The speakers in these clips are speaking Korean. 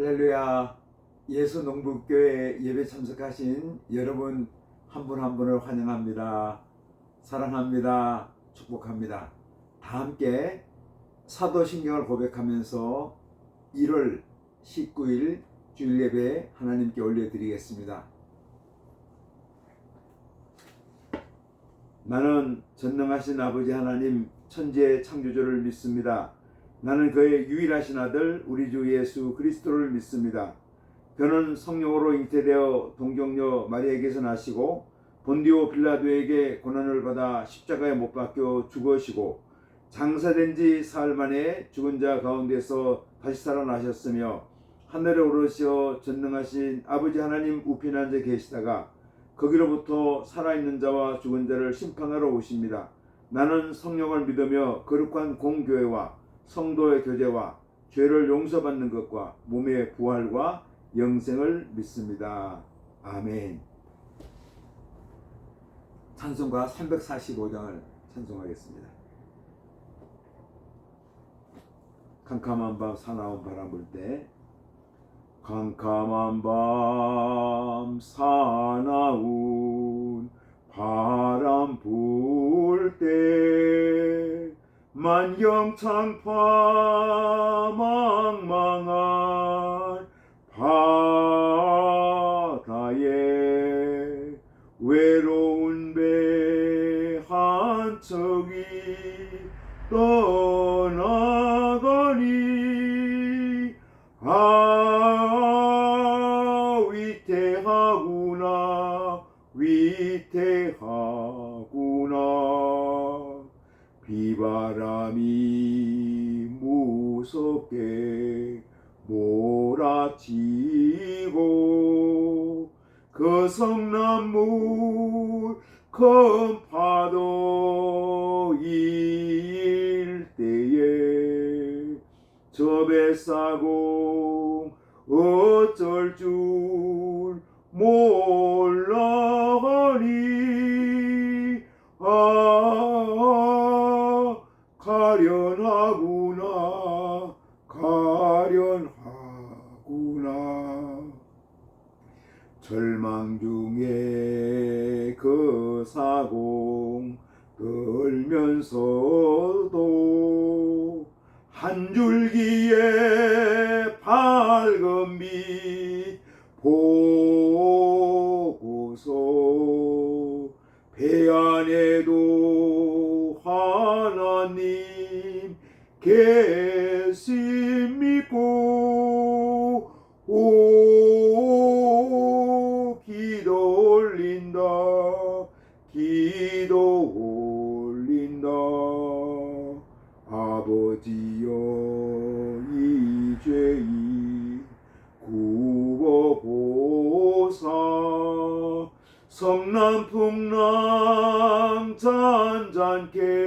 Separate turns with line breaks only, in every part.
할렐루야. 예수 농부교회 예배 참석하신 여러분 한 분 한 분을 환영합니다. 사랑합니다. 축복합니다. 다 함께 사도신경을 고백하면서 1월 19일 주일 예배 하나님께 올려드리겠습니다. 나는 전능하신 아버지 하나님 천지의 창조주를 믿습니다. 나는 그의 유일하신 아들 우리 주 예수 그리스도를 믿습니다. 그는 성령으로 잉태되어 동정녀 마리아에게서 나시고 본디오 빌라도에게 고난을 받아 십자가에 못 박혀 죽으시고 장사된 지 사흘 만에 죽은 자 가운데서 다시 살아나셨으며 하늘에 오르시어 전능하신 아버지 하나님 우편에 앉아 계시다가 거기로부터 살아있는 자와 죽은 자를 심판하러 오십니다. 나는 성령을 믿으며 거룩한 공교회와 성도의 교제와 죄를 용서받는 것과 몸의 부활과 영생을 믿습니다. 아멘. 찬송가 345장을 찬송하겠습니다. 캄캄한 밤 사나운 바람 불 때, 캄캄한 밤 사나운 바람 불 때 만경창파 망망한 바다에 외로운 배 한 척이 떠나가니 위태하구나 위태하구나. 비바람이 무섭게 몰아치고 그 성나물 큰 파도 일때에 저 뱃사공 어쩔 줄 몰라하니 가련하구나 가련하구나. 절망 중에 그 사공 떨면서도 한 줄기의 밝은 빛 보고서 배 안에도 하나님 계심 믿고 기도 올린다 기도 올린다. 아버지여 이 죄인 구워보사 성남풍랑 잔잔케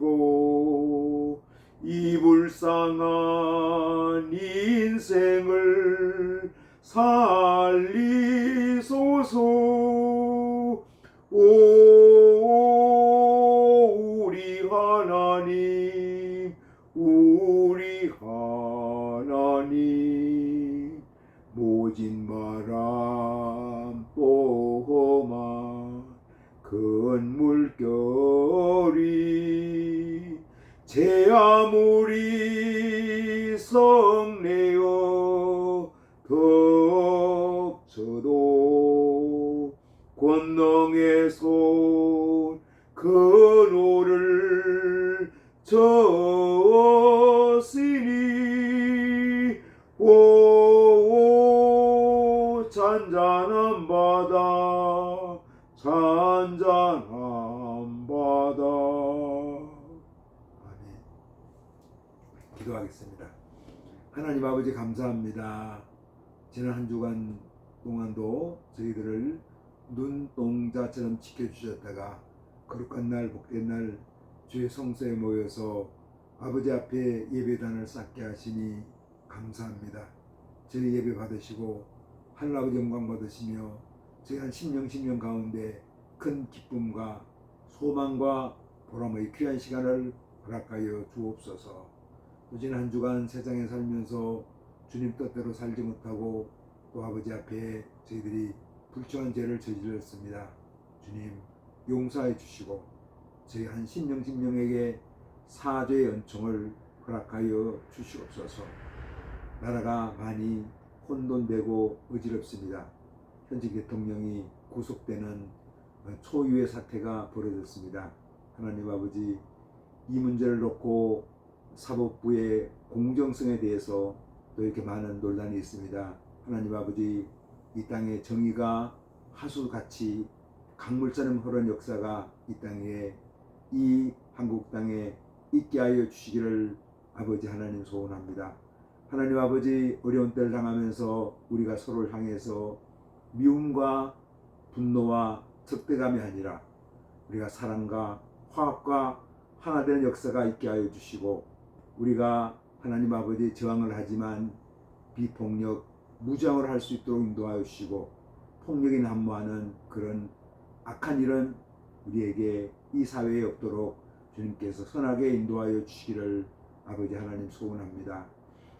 하시고 이 불쌍한 인생을 살리소서. 우리 하나님 우리 하나님 모진 바람 뽀험한 큰 물결이 제 아무리 성내어 덮쳐도 권능의 손 그노를 저으시니 오 잔잔한 바다 잔잔한 바다. 아멘. 기도하겠습니다. 하나님 아버지 감사합니다. 지난 한 주간 동안도 저희들을 눈동자처럼 지켜주셨다가 거룩한 날 복된 날 주의 성소에 모여서 아버지 앞에 예배단을 쌓게 하시니 감사합니다. 저희 예배 받으시고 하늘아버지 영광 받으시며 저희 한 심령 가운데 큰 기쁨과 소망과 보람의 귀한 시간을 허락하여 주옵소서. 또 지난 한 주간 세상에 살면서 주님 뜻대로 살지 못하고 또 아버지 앞에 저희들이 불청한 죄를 저질렀습니다. 주님 용서해 주시고 저희 한 신령에게 사죄의 은총을 허락하여 주시옵소서. 나라가 많이 혼돈되고 어지럽습니다. 현직 대통령이 구속되는 초유의 사태가 벌어졌습니다. 하나님 아버지, 이 문제를 놓고 사법부의 공정성에 대해서 또 이렇게 많은 논란이 있습니다. 하나님 아버지, 이 땅에 정의가 하수같이 강물처럼 흐르는 역사가 이 땅에, 이 한국 땅에 있게 하여 주시기를 아버지 하나님 소원합니다. 하나님 아버지, 어려운 때를 당하면서 우리가 서로를 향해서 미움과 분노와 적대감이 아니라 우리가 사랑과 화합과 하나 되는 역사가 있게 하여 주시고, 우리가 하나님 아버지 저항을 하지만 비폭력, 무장을 할 수 있도록 인도하여 주시고, 폭력이 난무하는 그런 악한 일은 우리에게 이 사회에 없도록 주님께서 선하게 인도하여 주시기를 아버지 하나님 소원합니다.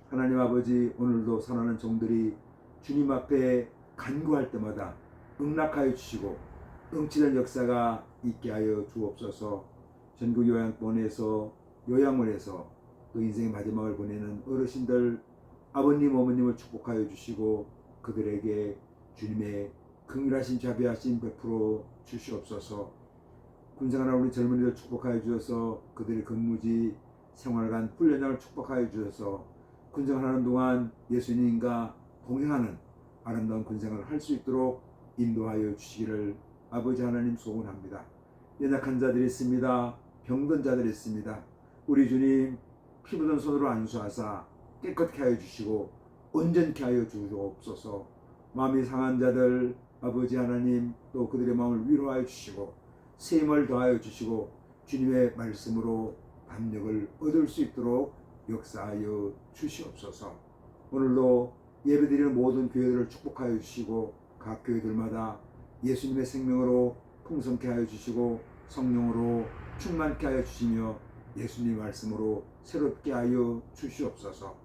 하나님 아버지, 오늘도 사랑하는 종들이 주님 앞에 간구할 때마다 응낙하여 주시고 응치는 역사가 있게 하여 주옵소서. 전국 요양원에서 또 인생의 마지막을 보내는 어르신들, 아버님 어머님을 축복하여 주시고 그들에게 주님의 긍휼하신 자비하신 베풀어 주시옵소서. 군생활하는 우리 젊은이들 축복하여 주셔서 그들의 근무지 생활관 훈련장을 축복하여 주셔서 군생활하는 동안 예수님과 동행하는 아름다운 군생활을 할 수 있도록 인도하여 주시기를 아버지 하나님 소원합니다. 연약한 자들이 있습니다. 병든 자들이 있습니다. 우리 주님 피부든 손으로 안수하사 깨끗게 하여 주시고 온전케 하여 주옵소서. 마음이 상한 자들 아버지 하나님, 또 그들의 마음을 위로하여 주시고 세임을 더하여 주시고 주님의 말씀으로 담력을 얻을 수 있도록 역사하여 주시옵소서. 오늘도 예배드리는 모든 교회들을 축복하여 주시고 각 교회들마다 예수님의 생명으로 풍성케 하여 주시고 성령으로 충만케 하여 주시며 예수님 말씀으로 새롭게 하여 주시옵소서.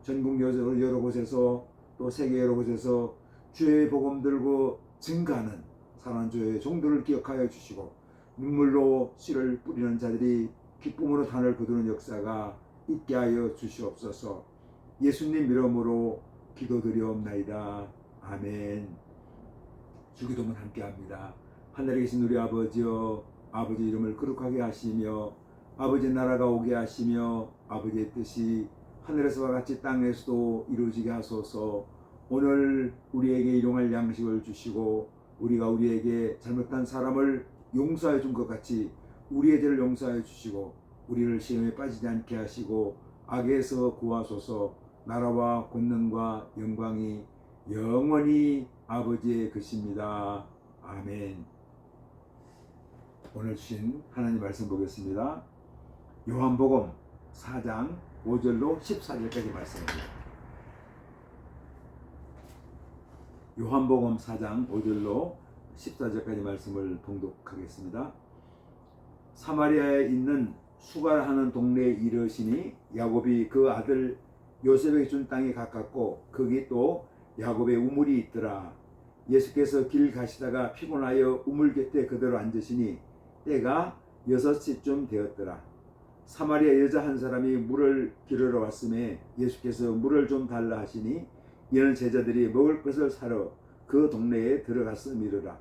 전국 여러 곳에서 또 세계 여러 곳에서 주의 복음 들고 증가하는 사랑하는 주의 종들을 기억하여 주시고 눈물로 씨를 뿌리는 자들이 기쁨으로 단을 거두는 역사가 있게 하여 주시옵소서. 예수님 이름으로 기도드리옵나이다. 아멘. 주기도문 함께합니다. 하늘에 계신 우리 아버지여, 아버지 이름을 거룩하게 하시며 아버지 나라가 오게 하시며 아버지의 뜻이 하늘에서와 같이 땅에서도 이루어지게 하소서. 오늘 우리에게 일용할 양식을 주시고 우리가 우리에게 잘못한 사람을 용서해 준 것 같이 우리의 죄를 용서해 주시고 우리를 시험에 빠지지 않게 하시고 악에서 구하소서. 나라와 권능과 영광이 영원히 아버지의 것입니다. 아멘. 오늘 주신 하나님 말씀 보겠습니다. 요한복음 4장 5절로 14절까지 말씀입니다. 요한복음 4장 5절로 14절까지 말씀을 봉독하겠습니다. 사마리아에 있는 수갈하는 동네에 이르시니 야곱이 그 아들 요셉에게 준 땅에 가깝고 거기 또 야곱의 우물이 있더라. 예수께서 길 가시다가 피곤하여 우물 곁에 그대로 앉으시니 때가 6시쯤 되었더라. 사마리아 여자 한 사람이 물을 기르러 왔음에 예수께서 물을 좀 달라 하시니 이는 제자들이 먹을 것을 사러 그 동네에 들어갔음이로라.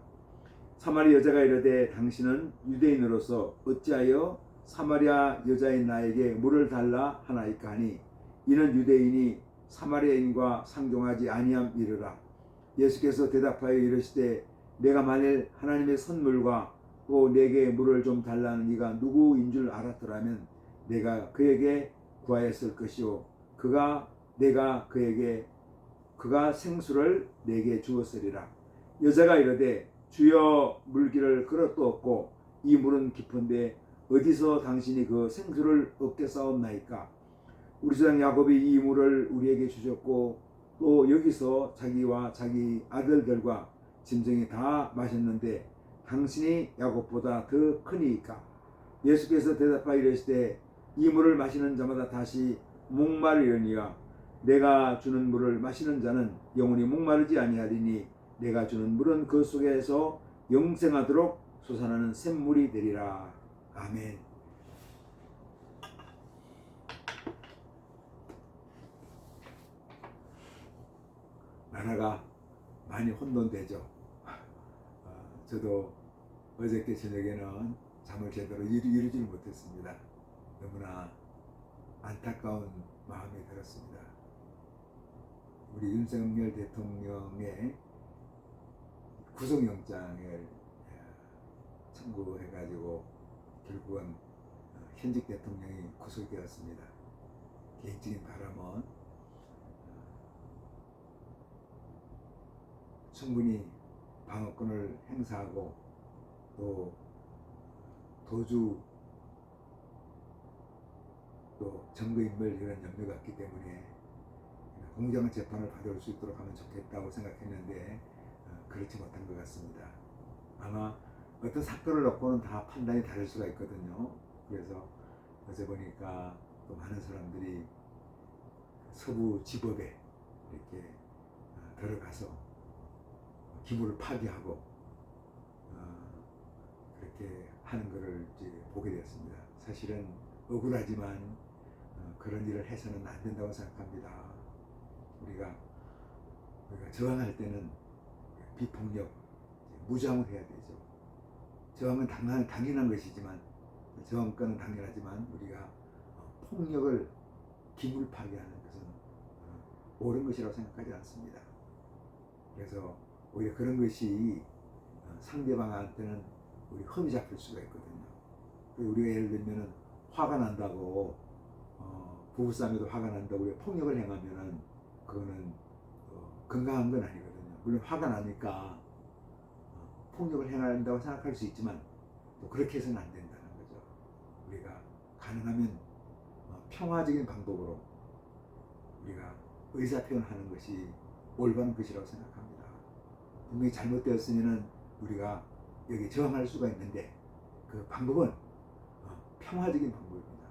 사마리아 여자가 이르되 당신은 유대인으로서 어찌하여 사마리아 여자인 나에게 물을 달라 하나이까 하니 이는 유대인이 사마리아인과 상종하지 아니함이로라. 예수께서 대답하여 이르시되 내가 만일 하나님의 선물과 또 내게 물을 좀 달라는 이가 누구인 줄 알았더라면 내가 그에게 구하였을 것이요 그가 생수를 내게 주었으리라. 여자가 이르되 주여 물기를 그릇도 없고 이 물은 깊은데 어디서 당신이 그 생수를 얻겠사옵나이까. 우리 조상 야곱이 이 물을 우리에게 주셨고 또 여기서 자기와 자기 아들들과 짐승이 다 마셨는데 당신이 야곱보다 더 크니이까. 예수께서 대답하여 이르시되 이 물을 마시는 자마다 다시 목마르려니와 내가 주는 물을 마시는 자는 영원히 목마르지 아니하리니 내가 주는 물은 그 속에서 영생하도록 솟아나는 샘물이 되리라. 아멘. 나라가 많이 혼돈되죠. 저도 어저께 저녁에는 잠을 제대로 이루지 못했습니다. 너무나 안타까운 마음이 들었습니다. 우리 윤석열 대통령의 구속영장을 청구해가지고 결국은 현직 대통령이 구속되었습니다. 개인적인 바람은 충분히 방어권을 행사하고 또 도주 또 증거인멸 이런 염려가 있기 때문에 공정한 재판을 받을 수 있도록 하면 좋겠다고 생각했는데 그렇지 못한 것 같습니다. 아마 어떤 사건을 놓고는 다 판단이 다를 수가 있거든요. 그래서 어제 보니까 또 많은 사람들이 서부 지법에 이렇게 들어가서 기물을 파괴하고 그렇게 하는 것을 이제 보게 되었습니다. 사실은 억울하지만 그런 일을 해서는 안 된다고 생각합니다. 우리가 저항할 때는 비폭력, 무장을 해야 되죠. 저항은 당연한 것이지만 저항권은 당연하지만 우리가 폭력을 기물 파괴하는 것은 옳은 것이라고 생각하지 않습니다. 그래서 오히려 그런 것이 상대방한테는 우리 흠이 잡힐 수가 있거든요. 우리가 예를 들면은 화가 난다고 부부싸움에도 화가 난다고 우리가 폭력을 행하면은 그거는 건강한 건 아니거든요. 물론 화가 나니까 폭력을 행한다고 생각할 수 있지만 또 그렇게 해서는 안 된다는 거죠. 우리가 가능하면 평화적인 방법으로 우리가 의사표현하는 것이 올바른 것이라고 생각합니다. 분명히 잘못되었으면 우리가 여기 저항할 수가 있는데 그 방법은 평화적인 방법입니다.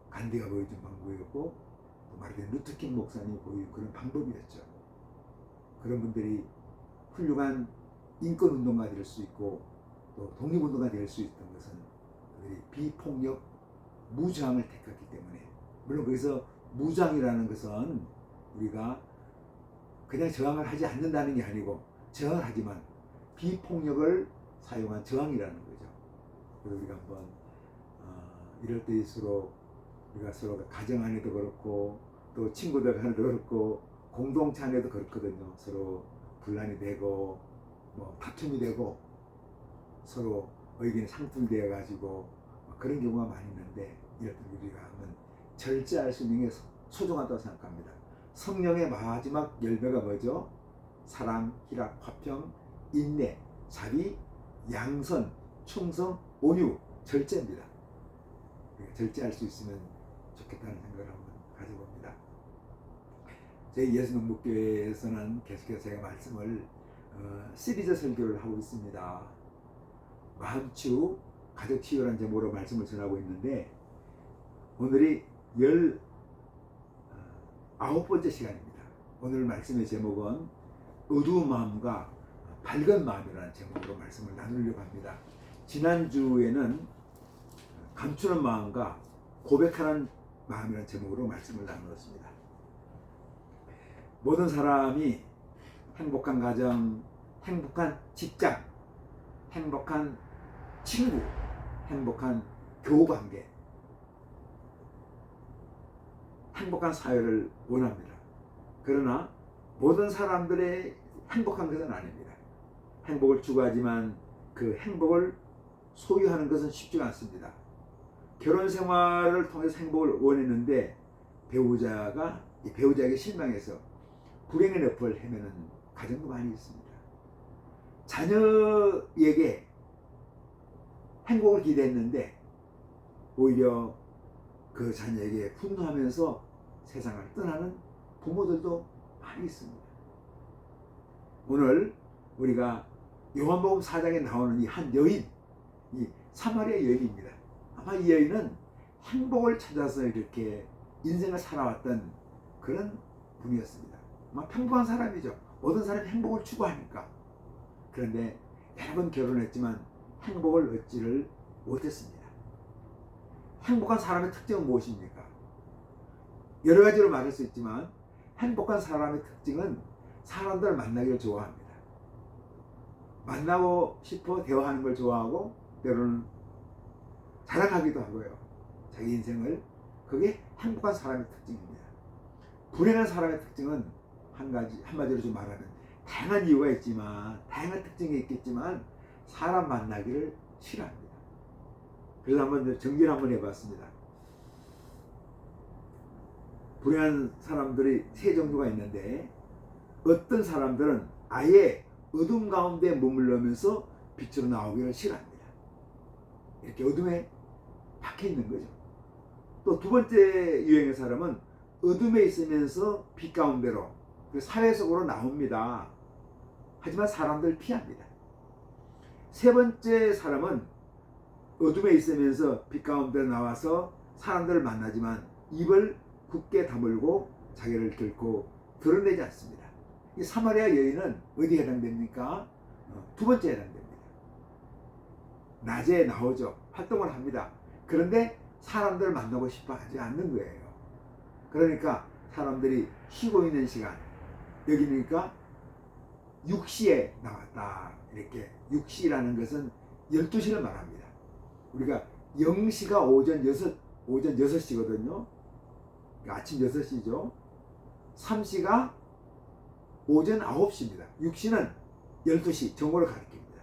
간디가 보여준 방법이었고 또 마르틴 루터킹 목사님이 보여준 그런 방법이었죠. 그런 분들이 훌륭한 인권운동가 될 수 있고 또 독립운동가 될 수 있던 것은 그들이 비폭력 무장을 택했기 때문에, 물론 거기서 무장이라는 것은 우리가 그냥 저항을 하지 않는다는 게 아니고 저항을 하지만 비폭력을 사용한 저항이라는 거죠. 그래서 우리가 한번 이럴 때일수록 우리가 서로 가정 안에도 그렇고 또 친구들 안에도 그렇고 공동체 안에도 그렇거든요. 서로 분란이 되고 뭐 다툼이 되고 서로 의견이 상충되어 가지고 그런 경우가 많이 있는데 이럴 때 우리가 한번 절제할 수 있는 게 소중하다고 생각합니다. 성령의 마지막 열매가 뭐죠? 사랑, 희락, 화평, 인내, 자비, 양선, 충성, 온유, 절제입니다. 절제할 수 있으면 좋겠다는 생각을 한번 가져봅니다. 저희 예수농복교회에서는 계속해서 제가 말씀을 시리즈 설교를 하고 있습니다. 마음치유, 가족치유라는 제목으로 말씀을 전하고 있는데 오늘이 19번째 시간입니다. 오늘 말씀의 제목은 어두운 마음과 밝은 마음이라는 제목으로 말씀을 나누려고 합니다. 지난주에는 감추는 마음과 고백하는 마음이라는 제목으로 말씀을 나누었습니다. 모든 사람이 행복한 가정, 행복한 직장, 행복한 친구, 행복한 교우관계, 행복한 사회를 원합니다. 그러나 모든 사람들의 행복한 것은 아닙니다. 행복을 추구하지만 그 행복을 소유하는 것은 쉽지가 않습니다. 결혼 생활을 통해서 행복을 원했는데 배우자에게 실망해서 불행의 늪을 헤매는 가정도 많이 있습니다. 자녀에게 행복을 기대했는데 오히려 그 자녀에게 분노하면서 세상을 떠나는 부모들도 많이 있습니다. 오늘 우리가 요한복음 4장에 나오는 이 한 여인, 이 사마리아 여인입니다. 아마 이 여인은 행복을 찾아서 이렇게 인생을 살아왔던 그런 분이었습니다. 막 평범한 사람이죠. 모든 사람이 행복을 추구하니까. 그런데 여러 번 결혼했지만 행복을 얻지를 못했습니다. 행복한 사람의 특징은 무엇입니까? 여러 가지로 말할 수 있지만 행복한 사람의 특징은 사람들을 만나기를 좋아합니다. 만나고 싶어 대화하는 걸 좋아하고 때로는 자랑하기도 하고요. 자기 인생을. 그게 행복한 사람의 특징입니다. 불행한 사람의 특징은 한마디로 좀 말하면 다양한 이유가 있지만 다양한 특징이 있겠지만 사람 만나기를 싫어합니다. 그래서 한번 정리를 한번 해봤습니다. 불행한 사람들이 세 종류가 있는데 어떤 사람들은 아예 어둠 가운데 머물러면서 빛으로 나오기를 싫어합니다. 이렇게 어둠에 박혀 있는 거죠. 또 두 번째 유형의 사람은 어둠에 있으면서 빛 가운데로 사회 속으로 나옵니다. 하지만 사람들 피합니다. 세 번째 사람은 어둠에 있으면서 빛 가운데로 나와서 사람들을 만나지만 입을 굳게 다물고 자기를 결코 드러내지 않습니다. 이 사마리아 여인은 어디에 해당됩니까? 두 번째에 해당됩니다. 낮에 나오죠. 활동을 합니다. 그런데 사람들을 만나고 싶어 하지 않는 거예요. 그러니까 사람들이 쉬고 있는 시간, 여기니까 6시에 나왔다. 이렇게 6시라는 것은 12시를 말합니다. 우리가 0시가 오전 6시거든요. 아침 6시죠. 3시가 오전 9시입니다. 6시는 12시 정오를 가리킵니다.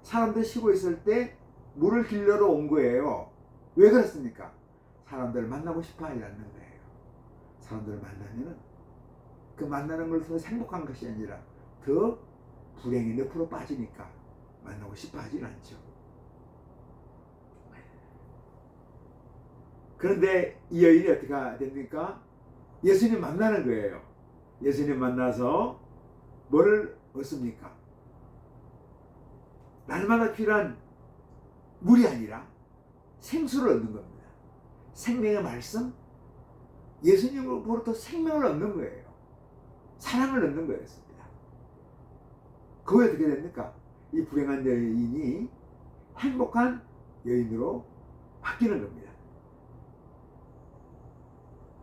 사람들 쉬고 있을 때 물을 길러러 온 거예요. 왜 그렇습니까? 사람들을 만나고 싶어 하지 않는 거예요. 사람들을 만나면은 그 만나는 걸 통해서 행복한 것이 아니라 더 불행의 늪으로 빠지니까 만나고 싶어 하지 않죠. 그런데 이 여인이 어떻게 됩니까? 예수님 만나는 거예요. 예수님 만나서 뭐를 얻습니까? 날마다 필요한 물이 아니라 생수를 얻는 겁니다. 생명의 말씀, 예수님으로부터 생명을 얻는 거예요. 사랑을 얻는 거였습니다. 그게 어떻게 됩니까? 이 불행한 여인이 행복한 여인으로 바뀌는 겁니다.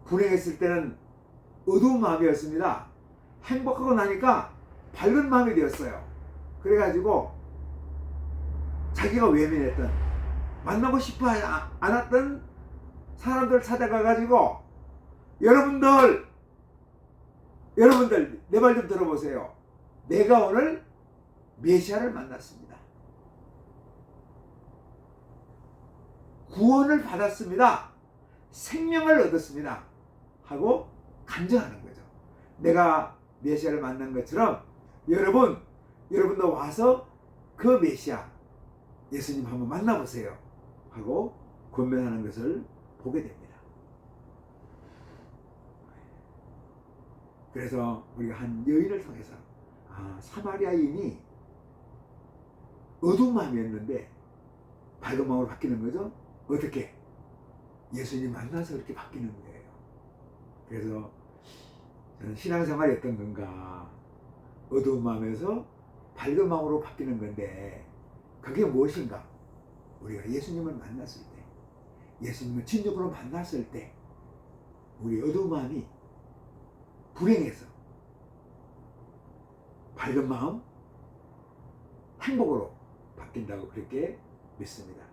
불행했을 때는 어두운 마음이었습니다. 행복하고 나니까 밝은 마음이 되었어요. 그래가지고 자기가 외면했던, 만나고 싶어 않았던 사람들 찾아가가지고 여러분들 내 말 좀 들어보세요. 내가 오늘 메시아를 만났습니다. 구원을 받았습니다. 생명을 얻었습니다. 하고 간증하는 거죠. 내가 메시아를 만난 것처럼 여러분도 와서 그 메시아 예수님 한번 만나보세요. 하고 권면하는 것을 보게 됩니다. 그래서 우리가 한 여인을 통해서 사마리아인이 어두운 마음이었는데 밝은 마음으로 바뀌는 거죠. 어떻게? 예수님 만나서 그렇게 바뀌는 거예요. 그래서 저는 신앙생활이 어떤 건가? 어두운 마음에서 밝은 마음으로 바뀌는 건데 그게 무엇인가? 우리가 예수님을 만났을 때, 예수님을 진정으로 만났을 때 우리 어두운 마음이 불행해서 밝은 마음, 행복으로 바뀐다고 그렇게 믿습니다.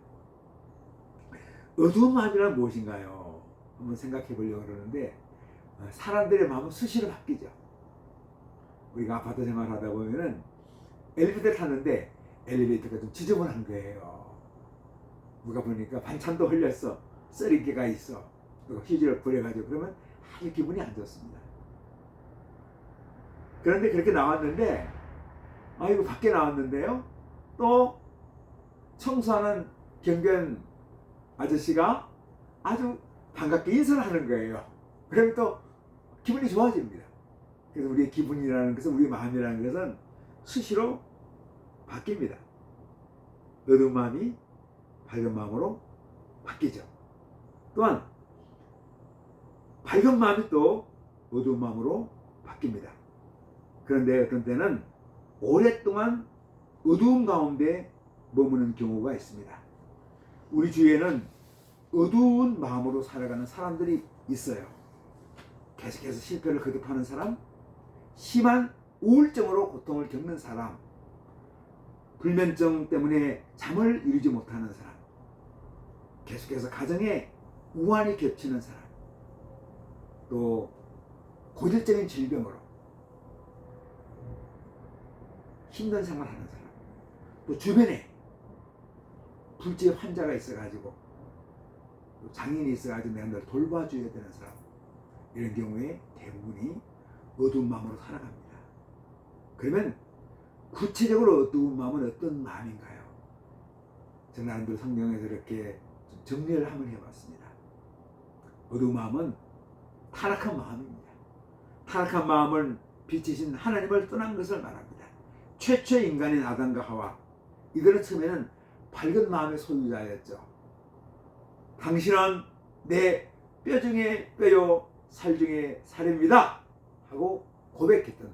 어두운 마음이란 무엇인가요? 한번 생각해 보려고 그러는데 사람들의 마음은 수시로 바뀌죠. 우리가 아파트 생활을 하다 보면은 엘리베이터 타는데 엘리베이터가 좀 지저분한 거예요. 누가 보니까 반찬도 흘렸어. 쓰레기가 있어. 또 휴지를 버려가지고 그러면 아주 기분이 안 좋습니다. 그런데 그렇게 나왔는데 이거 밖에 나왔는데요. 또 청소하는 경비원 아저씨가 아주 반갑게 인사를 하는 거예요. 그러면 또 기분이 좋아집니다. 그래서 우리의 기분이라는 것은, 우리의 마음이라는 것은 수시로 바뀝니다. 어두운 마음이 밝은 마음으로 바뀌죠. 또한 밝은 마음이 또 어두운 마음으로 바뀝니다. 그런데 어떤 때는 오랫동안 어두운 가운데 머무는 경우가 있습니다. 우리 주위에는 어두운 마음으로 살아가는 사람들이 있어요. 계속해서 실패를 거듭하는 사람, 심한 우울증으로 고통을 겪는 사람, 불면증 때문에 잠을 이루지 못하는 사람, 계속해서 가정에 우환이 겹치는 사람, 또 고질적인 질병으로 힘든 생활하는 사람, 또 주변에 불치의 환자가 있어가지고 또 장인이 있어가지고 내가 널 돌봐줘야 되는 사람, 이런 경우에 대부분이 어두운 마음으로 살아갑니다. 그러면 구체적으로 어두운 마음은 어떤 마음인가요? 저는 나름대로 성경에서 이렇게 정리를 한번 해봤습니다. 어두운 마음은 타락한 마음입니다. 타락한 마음은 빛이신 하나님을 떠난 것을 말합니다. 최초의 인간인 아담과 하와, 이들은 처음에는 밝은 마음의 소유자였죠. 당신은 내 뼈 중에 뼈요 살 중에 살입니다 하고 고백했던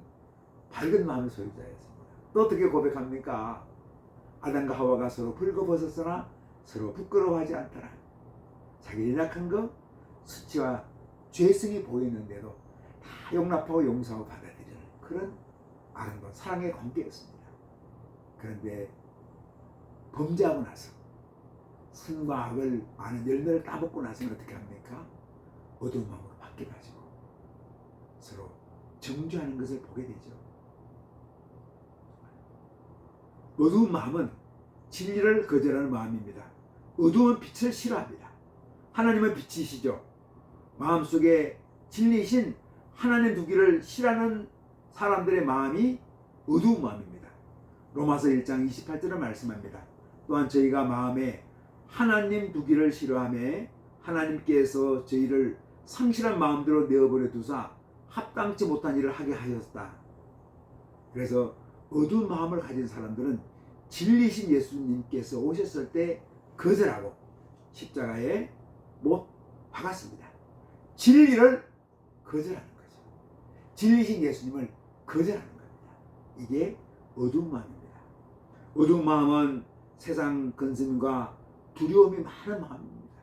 밝은 마음의 소유자였습니다. 또 어떻게 고백합니까? 아담과 하와가 서로 벌거벗었으나 서로 부끄러워하지 않더라. 자기 연약한 것, 수치와 죄성이 보이는데도 다 용납하고 용서하고 받아들이는 그런 아름다운 사랑의 관계였습니다. 그런데 범죄하고 나서 선과 악을 아는 열매를 따먹고 나서는 어떻게 합니까? 어두운 마음으로 바뀌어가지고 서로 정죄하는 것을 보게 되죠. 어두운 마음은 진리를 거절하는 마음입니다. 어두운 빛을 싫어합니다. 하나님은 빛이시죠. 마음속에 진리이신 하나님 두기를 싫어하는 사람들의 마음이 어두운 마음입니다. 로마서 1장 28절을 말씀합니다. 또한 저희가 마음에 하나님 두기를 싫어하며 하나님께서 저희를 상실한 마음대로 내어버려 두사 합당치 못한 일을 하게 하셨다. 그래서 어두운 마음을 가진 사람들은 진리신 예수님께서 오셨을 때 거절하고 십자가에 못 박았습니다. 진리를 거절하는 거죠. 진리신 예수님을 거절하는 겁니다. 이게 어두운 마음입니다. 어두운 마음은 세상 근심과 두려움이 많은 마음입니다.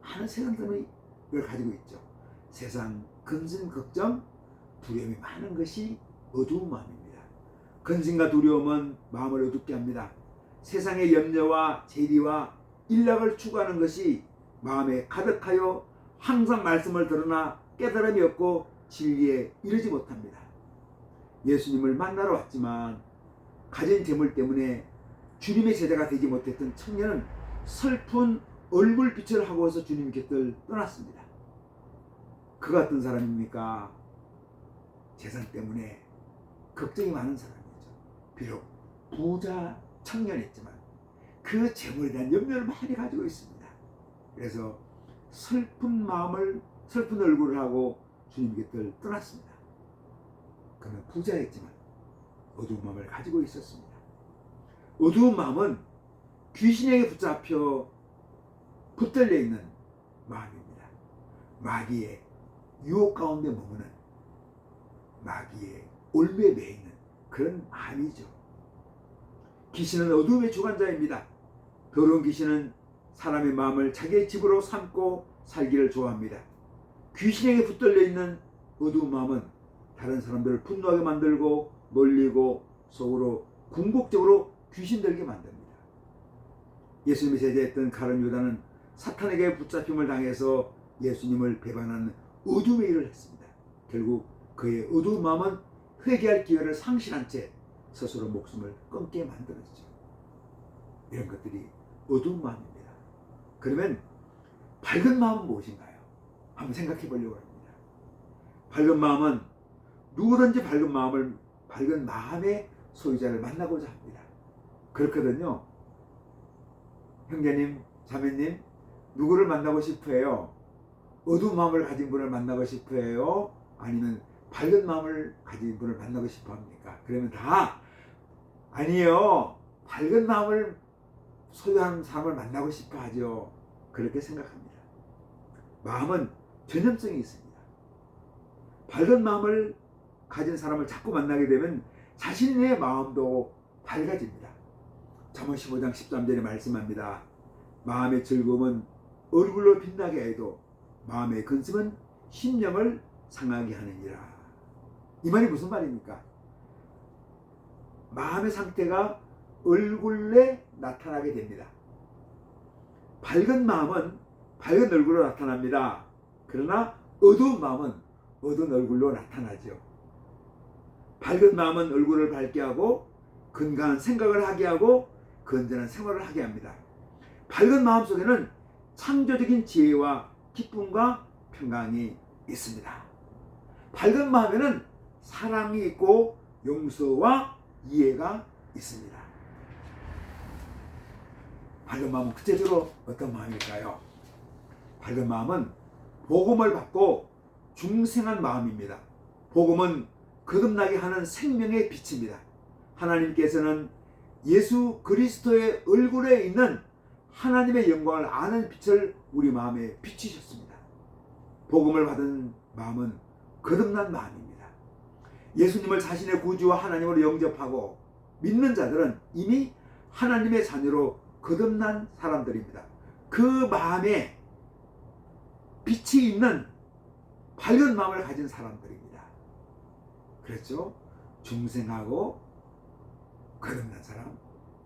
많은 세상들이 이걸 가지고 있죠. 세상 근심, 걱정, 두려움이 많은 것이 어두운 마음입니다. 근심과 두려움은 마음을 어둡게 합니다. 세상의 염려와 재리와 일락을 추구하는 것이 마음에 가득하여 항상 말씀을 들으나 깨달음이 없고 진리에 이르지 못합니다. 예수님을 만나러 왔지만 가진 재물 때문에 주님의 제자가 되지 못했던 청년은 슬픈 얼굴빛을 하고서 주님 곁을 떠났습니다. 그 같은 사람입니까? 재산 때문에 걱정이 많은 사람이죠. 비록 부자 청년이었지만 그 재물에 대한 염려를 많이 가지고 있습니다. 그래서 슬픈 마음을, 슬픈 얼굴을 하고 주님 곁을 떠났습니다. 그는 부자였지만 어두운 마음을 가지고 있었습니다. 어두운 마음은 귀신에게 붙잡혀 붙들려 있는 마음입니다. 마귀의 유혹 가운데 머무는, 마귀의 올무에 매여 있는 그런 마음이죠. 귀신은 어둠의 주관자입니다. 더러운 귀신은 사람의 마음을 자기의 집으로 삼고 살기를 좋아합니다. 귀신에게 붙들려 있는 어두운 마음은 다른 사람들을 분노하게 만들고 놀리고 속으로 궁극적으로 귀신 들게 만듭니다. 예수님의 제자였던 가룟 유다는 사탄에게 붙잡힘을 당해서 예수님을 배반하는 어둠의 일을 했습니다. 결국 그의 어두운 마음은 회개할 기회를 상실한 채 스스로 목숨을 끊게 만들었죠. 이런 것들이 어두운 마음입니다. 그러면 밝은 마음은 무엇인가요? 한번 생각해 보려고 합니다. 밝은 마음은 누구든지 밝은 마음의 소유자를 만나고자 합니다. 그렇거든요. 형제님, 자매님, 누구를 만나고 싶어요? 어두운 마음을 가진 분을 만나고 싶어요? 아니면 밝은 마음을 가진 분을 만나고 싶어 합니까? 그러면 다 아니에요. 밝은 마음을 소유한 사람을 만나고 싶어 하죠. 그렇게 생각합니다. 마음은 전염성이 있습니다. 밝은 마음을 가진 사람을 자꾸 만나게 되면 자신의 마음도 밝아집니다. 잠언 15장 13절에 말씀합니다. 마음의 즐거움은 얼굴로 빛나게 해도 마음의 근심은 심령을 상하게 하느니라. 이 말이 무슨 말입니까? 마음의 상태가 얼굴에 나타나게 됩니다. 밝은 마음은 밝은 얼굴로 나타납니다. 그러나 어두운 마음은 어두운 얼굴로 나타나죠. 밝은 마음은 얼굴을 밝게 하고 건강한 생각을 하게 하고 건전한 생활을 하게 합니다. 밝은 마음 속에는 창조적인 지혜와 기쁨과 평강이 있습니다. 밝은 마음에는 사랑이 있고 용서와 이해가 있습니다. 밝은 마음은 구체적으로 어떤 마음일까요? 밝은 마음은 복음을 받고 중생한 마음입니다. 복음은 거듭나게 하는 생명의 빛입니다. 하나님께서는 예수 그리스도의 얼굴에 있는 하나님의 영광을 아는 빛을 우리 마음에 비추셨습니다. 복음을 받은 마음은 거듭난 마음입니다. 예수님을 자신의 구주와 하나님으로 영접하고 믿는 자들은 이미 하나님의 자녀로 거듭난 사람들입니다. 그 마음에 빛이 있는 밝은 마음을 가진 사람들입니다. 그렇죠? 중생하고 거듭난 사람,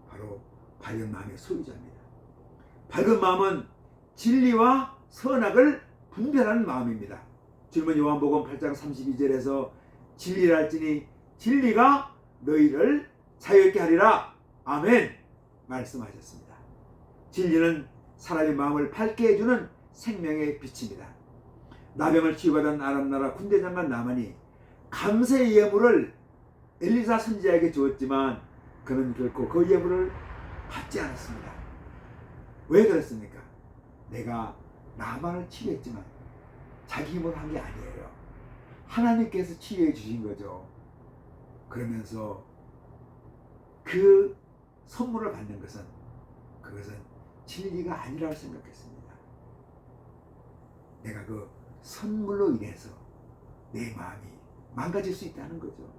바로 밝은 마음의 소유자입니다. 밝은 마음은 진리와 선악을 분별하는 마음입니다. 주님은 요한복음 8장 32절에서 진리를 알지니 진리가 너희를 자유롭게 하리라. 아멘. 말씀하셨습니다. 진리는 사람의 마음을 밝게 해주는 생명의 빛입니다. 나병을 치유받은 아람나라 군대장관 나만이 감사의 예물을 엘리사 선지자에게 주었지만 그는 결코 그 예물을 받지 않았습니다. 왜 그랬습니까? 내가 나만을 치유했지만 자기 힘으로 한 게 아니에요. 하나님께서 치유해 주신 거죠. 그러면서 그 선물을 받는 그것은 진리가 아니라고 생각했습니다. 내가 그 선물로 인해서 내 마음이 망가질 수 있다는 거죠.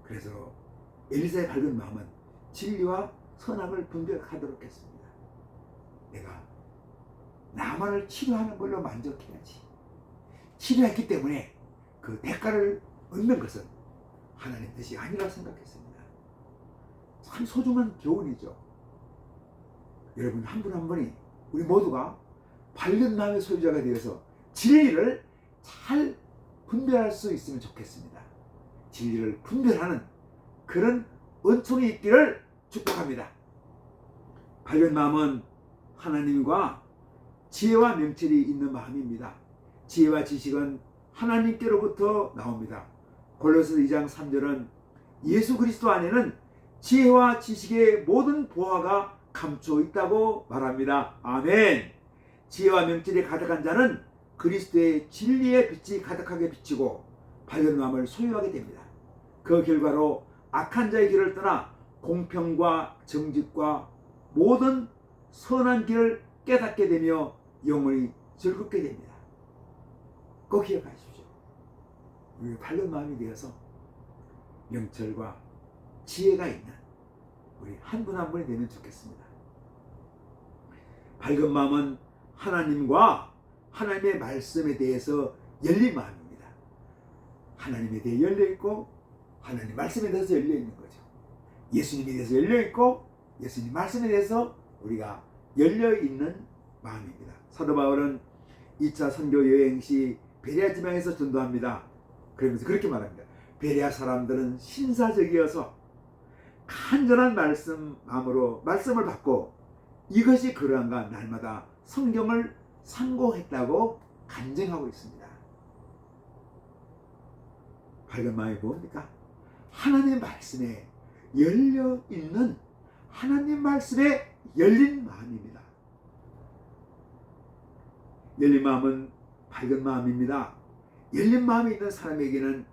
그래서 엘리사의 밝은 마음은 진리와 선악을 분별하도록 했습니다. 내가 나만을 치료하는 걸로 만족해야지. 치료했기 때문에 그 대가를 얻는 것은 하나님 뜻이 아니라고 생각했습니다. 참 소중한 교훈이죠. 여러분 한 분 한 분이 우리 모두가 밝은 마음의 소유자가 되어서 진리를 잘 분별할 수 있으면 좋겠습니다. 진리를 분별하는 그런 은총이 있기를 축복합니다. 밝은 마음은 하나님과 지혜와 명철이 있는 마음입니다. 지혜와 지식은 하나님께로부터 나옵니다. 골로새서 2장 3절은 예수 그리스도 안에는 지혜와 지식의 모든 보화가 감춰 있다고 말합니다. 아멘. 지혜와 명철이 가득한 자는 그리스도의 진리의 빛이 가득하게 비치고 밝은 마음을 소유하게 됩니다. 그 결과로 악한 자의 길을 떠나 공평과 정직과 모든 선한 길을 깨닫게 되며 영원히 즐겁게 됩니다. 꼭 기억하십시오. 우리 밝은 마음이 되어서 명철과 지혜가 있는 우리 한 분 한 분이 되면 좋겠습니다. 밝은 마음은 하나님과 하나님의 말씀에 대해서 열린 마음입니다. 하나님에 대해 열려있고 하나님 말씀에 대해서 열려있는 거죠. 예수님에 대해서 열려있고 예수님 말씀에 대해서 우리가 열려있는 마음입니다. 사도 바울은 2차 선교 여행 시 베레아 지방에서 전도합니다. 그러면서 그렇게 말합니다. 베레아 사람들은 신사적이어서 간절한 마음으로 말씀을 받고 이것이 그러한가 날마다 성경을 상고했다고 간증하고 있습니다. 밝은 마음이 뭡니까? 하나님 말씀에 열려있는 하나님 말씀에 열린 마음입니다. 열린 마음은 밝은 마음입니다. 열린 마음이 있는 사람에게는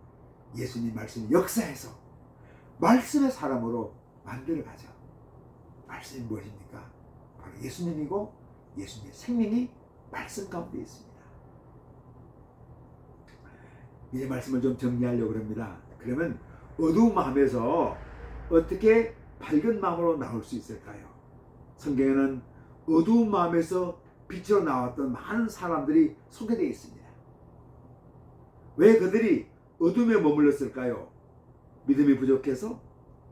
예수님 말씀이 역사해서 말씀의 사람으로 만들어가죠. 말씀이 무엇입니까? 바로 예수님이고 예수님의 생명이 말씀 가운데 있습니다. 이 말씀을 좀 정리하려고 합니다. 그러면 어두운 마음에서 어떻게 밝은 마음으로 나올 수 있을까요? 성경에는 어두운 마음에서 빛으로 나왔던 많은 사람들이 소개되어 있습니다. 왜 그들이 어둠에 머물렀을까요? 믿음이 부족해서,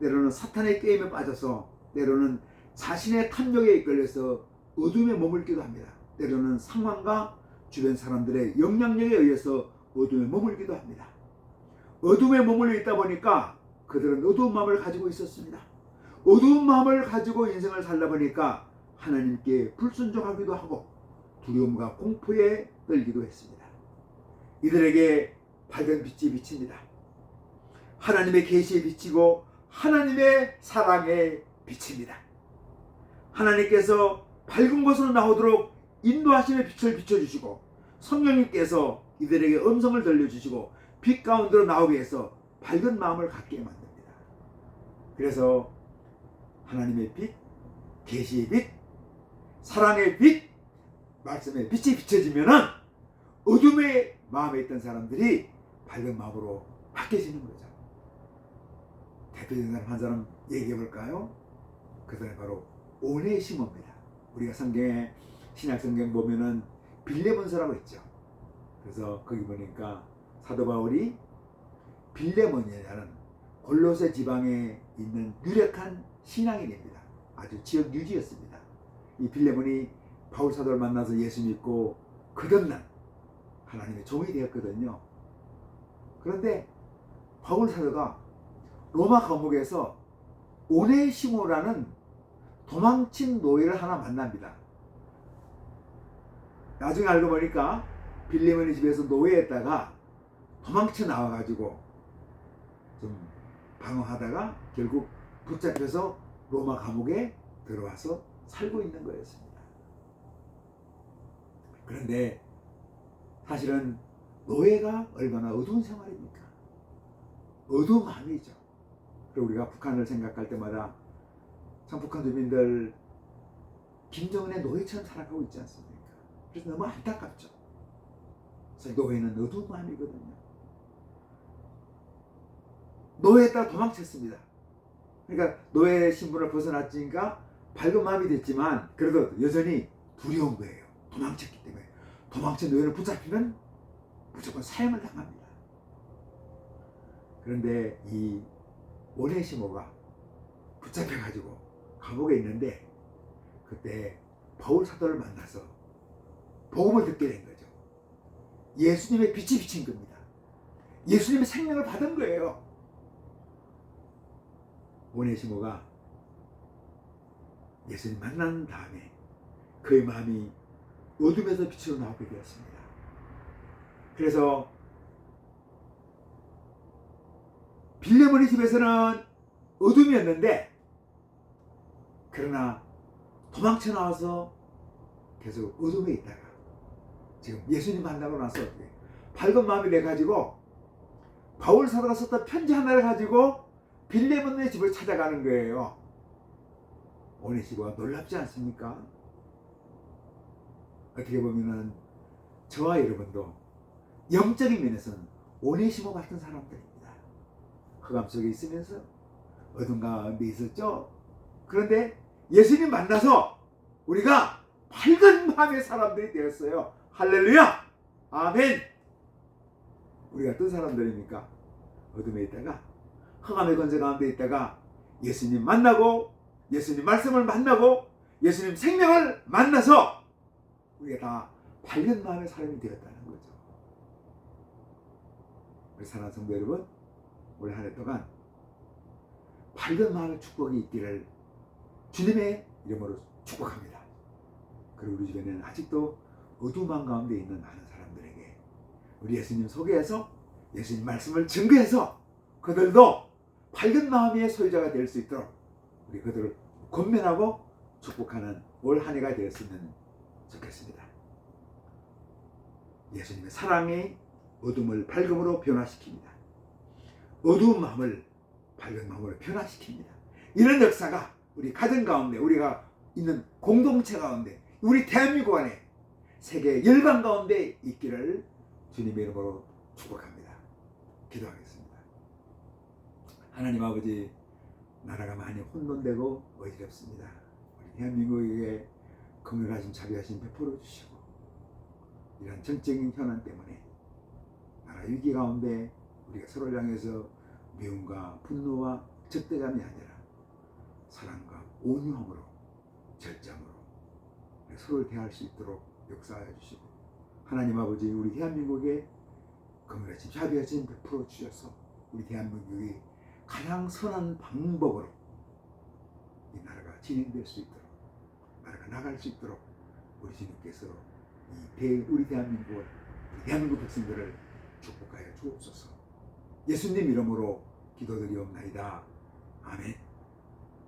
때로는 사탄의 게임에 빠져서, 때로는 자신의 탐욕에 이끌려서 어둠에 머물기도 합니다. 때로는 상황과 주변 사람들의 영향력에 의해서 어둠에 머물기도 합니다. 어둠에 머물러 있다 보니까 그들은 어두운 마음을 가지고 있었습니다. 어두운 마음을 가지고 인생을 살다 보니까 하나님께 불순종하기도 하고 두려움과 공포에 떨기도 했습니다. 이들에게 밝은 빛이 비칩니다. 하나님의 계시에 비치고 하나님의 사랑에 비칩니다. 하나님께서 밝은 곳으로 나오도록 인도하심의 빛을 비춰주시고, 성령님께서 이들에게 음성을 들려주시고 빛 가운데로 나오게 해서 밝은 마음을 갖게 만듭니다. 그래서 하나님의 빛, 계시의 빛, 사랑의 빛, 말씀의 빛이 비춰지면은 어둠의 마음에 있던 사람들이 밝은 마음으로 바뀌어지는 거죠. 대표적인 사람 한 사람 얘기해 볼까요? 그 사람이 바로 오네시모입니다. 우리가 성경에, 신약 성경 보면은 빌레몬서라고 있죠. 그래서 거기 보니까 사도 바울이 빌레몬이라는 골로새 지방에 있는 유력한 신앙인입니다. 아주 지역 유지였습니다. 이 빌레몬이 바울 사도를 만나서 예수 믿고 거듭난 하나님의 종이 되었거든요. 그런데 바울 사도가 로마 감옥에서 오네시모라는 도망친 노예를 하나 만납니다. 나중에 알고 보니까 빌레몬의 집에서 노예했다가 도망쳐 나와가지고 좀 방황하다가 결국 붙잡혀서 로마 감옥에 들어와서 살고 있는 거였습니다. 그런데 사실은 노예가 얼마나 어두운 생활입니까? 어두운 마음이죠. 그리고 우리가 북한을 생각할 때마다 참 북한 주민들 김정은의 노예처럼 살아가고 있지 않습니까? 그래서 너무 안타깝죠. 그래서 노예는 어두운 마음이거든요. 노예했다가 도망쳤습니다. 그러니까 노예 신분을 벗어났으니까 밝은 마음이 됐지만 그래도 여전히 두려운 거예요. 도망쳤기 때문에. 도망친 노예를 붙잡히면 무조건 사형을 당합니다. 그런데 이 오네시모가 붙잡혀가지고 감옥에 있는데 그때 바울 사도를 만나서 복음을 듣게 된 거죠. 예수님의 빛이 비친 겁니다. 예수님의 생명을 받은 거예요. 오네시모가 예수님 만난 다음에 그의 마음이 어둠에서 빛으로 나오게 되었습니다. 그래서 빌레몬의 집에서는 어둠이었는데 그러나 도망쳐 나와서 계속 어둠에 있다가 지금 예수님 만나고 나서 밝은 마음이 돼가지고 바울 사도가 썼던 편지 하나를 가지고 빌레몬의 집을 찾아가는 거예요. 오네시모가 놀랍지 않습니까? 어떻게 보면은 저와 여러분도 영적인 면에서는 오네시모 같은 사람들입니다. 흑암 속에 있으면서 어둠 가운데 있었죠. 그런데 예수님 만나서 우리가 밝은 마음의 사람들이 되었어요. 할렐루야! 아멘! 우리가 어떤 사람들입니까? 어둠에 있다가 흑암의 권세 가운데 있다가 예수님 만나고 예수님 말씀을 만나고 예수님 생명을 만나서 우리가 다 밝은 마음의 사람이 되었다는 거죠. 우리 사랑하는 성도 여러분, 올 한 해 동안 밝은 마음의 축복이 있기를 주님의 이름으로 축복합니다. 그리고 우리 주변에는 아직도 어두운 마음 가운데 있는 많은 사람들에게 우리 예수님 소개해서 예수님 말씀을 증거해서 그들도 밝은 마음의 소유자가 될 수 있도록 우리 그들을 권면하고 축복하는 올 한 해가 되었으면 좋겠습니다. 예수님의 사랑이 어둠을 밝음으로 변화시킵니다. 어두운 마음을 밝은 마음으로 변화시킵니다. 이런 역사가 우리 가정 가운데, 우리가 있는 공동체 가운데, 우리 대한민국 안에, 세계 열방 가운데 있기를 주님의 이름으로 축복합니다. 기도하겠습니다. 하나님 아버지, 나라가 많이 혼돈되고 어지럽습니다. 우리 대한민국에게 긍휼하심 자비하심 베풀어 주시고, 이런 정적인 현안 때문에 나라 위기 가운데 우리가 서로를 향해서 미움과 분노와 적대감이 아니라 사랑과 온유함으로, 절제함으로 서로를 대할 수 있도록 역사하여 주시고, 하나님 아버지, 우리 대한민국에 긍휼하심 자비하심 베풀어 주셔서 우리 대한민국이 가장 선한 방법으로 이 나라가 진행될 수 있도록, 나라가 나갈 수 있도록 우리 주님께서 우리 대한민국 백성들을 축복하여 주옵소서. 예수님 이름으로 기도드리옵나이다. 아멘.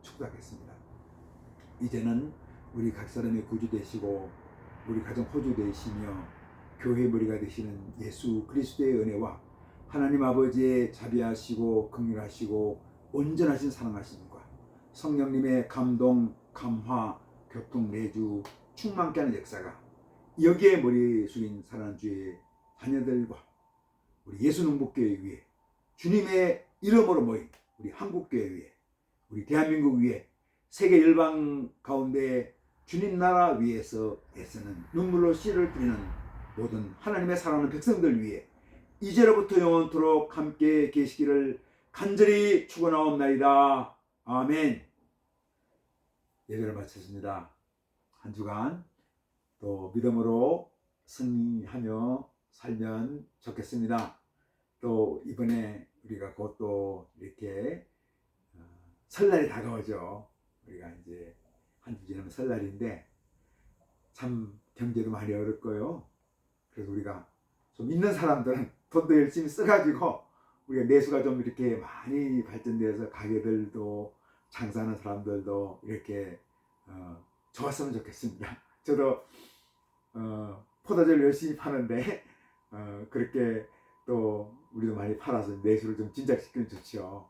축복하겠습니다. 이제는 우리 각 사람의 구주 되시고 우리 가정 호주 되시며 교회 머리가 되시는 예수 그리스도의 은혜와 하나님 아버지의 자비하시고 긍휼하시고 온전하신 사랑하심과 성령님의 감동, 감화, 교통, 내주, 충만케 하는 역사가 여기에 머리 숙인 사랑하는 주의 자녀들과 우리 예수농복교회 위에 주님의 이름으로 모인 우리 한국교회 위에 우리 대한민국 위에 세계 열방 가운데 주님 나라 위에서 애쓰는 눈물로 씨를 뿌리는 모든 하나님의 사랑하는 백성들 위에 이제로부터 영원토록 함께 계시기를 간절히 축원하옵나이다. 아멘. 예배를 마쳤습니다. 한 주간 또 믿음으로 승리하며 살면 좋겠습니다. 또 이번에 우리가 곧 또 이렇게 설날이 다가오죠. 우리가 이제 한 주 지나면 설날인데 참 경제도 많이 어렵고요. 그래서 우리가 좀 있는 사람들은 돈도 열심히 써가지고 우리가 내수가 좀 이렇게 많이 발전돼서 가게들도 장사하는 사람들도 이렇게 좋았으면 좋겠습니다. 저도 포도주를 열심히 파는데 그렇게 또 우리도 많이 팔아서 내수를 좀 진작시키면 좋죠.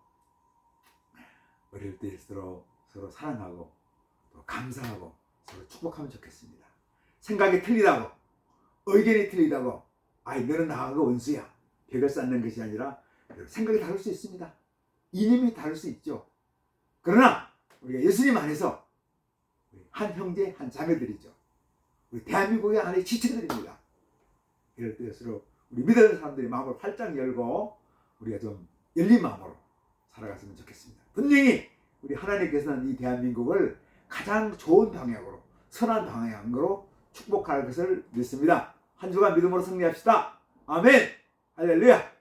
어릴 때일수록 서로 사랑하고 또 감사하고 서로 축복하면 좋겠습니다. 생각이 틀리다고, 의견이 틀리다고, 아이 너는 나하고 원수야, 벽을 쌓는 것이 아니라 생각이 다를 수 있습니다. 이념이 다를 수 있죠. 그러나 우리가 예수님 안에서 한 형제 한 자매들이죠. 우리 대한민국의 안에 지체들입니다. 이럴 때일수록 우리 믿는 사람들이 마음을 활짝 열고 우리가 좀 열린 마음으로 살아갔으면 좋겠습니다. 분명히 우리 하나님께서는 이 대한민국을 가장 좋은 방향으로, 선한 방향으로 축복할 것을 믿습니다. 한 주간 믿음으로 승리합시다. 아멘. 할렐루야.